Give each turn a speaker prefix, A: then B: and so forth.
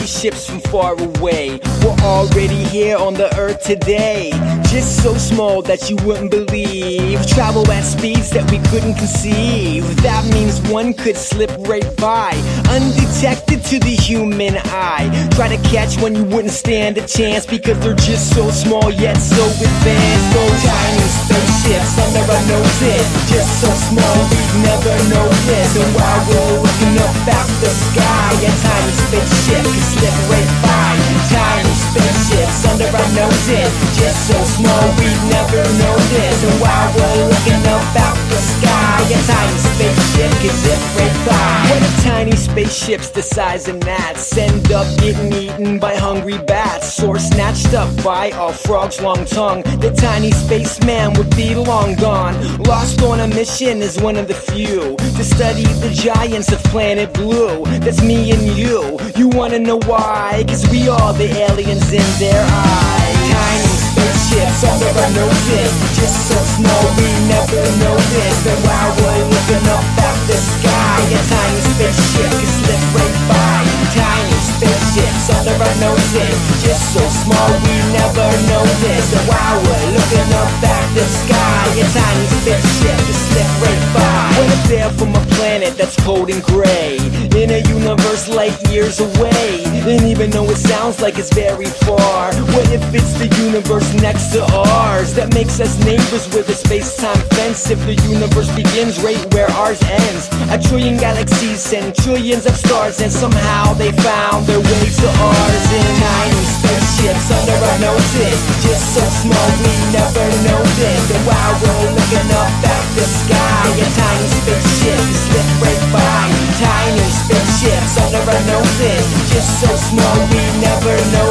A: spaceships from far away. We're already here on the earth today, just so small that you wouldn't believe. Travel at speeds that we couldn't conceive. That means one could slip right by, undetected to the human eye. Try to catch one, you wouldn't stand a chance, because they're just so small yet so advanced. Those tiny spaceships under our noses, just so small we'd never notice. And while we're looking up at the sky, a tiny spaceship could slip right by. Tiny spaceships under our noses, just so small we'd never notice. And while we're looking up at the sky, a tiny spaceship could zip right by. What if tiny spaceships the size of gnats end up getting eaten by hungry bats, or snatched up by a frog's long tongue? The tiny spaceman would be long gone, lost on a mission as one of the few to study the giants of planet Blue. That's me and you. You wanna know why? Cause we are the aliens in their eyes. Tiny spaceships under our noses, just so small we never noticed. And while we're looking up at the sky, a tiny spaceship can slip right by. Tiny spaceships under our noses, just so small we never noticed. And while we're looking up at the sky, a tiny spaceship can slip right by. What if they're from a planet that's cold and gray, in a universe light years away? And even though it sounds like it's very far, what if it's the universe next to ours that makes us neighbors with a space-time fence? If the universe begins right where ours ends, a trillion galaxies and trillions of stars, and somehow they found their way to ours. In tiny spaceships under our noses, just so small we never noticed. And while we're looking up at the sky, a tiny spaceship can slip right by. Tiny spaceships under our noses, just so small we never noticed.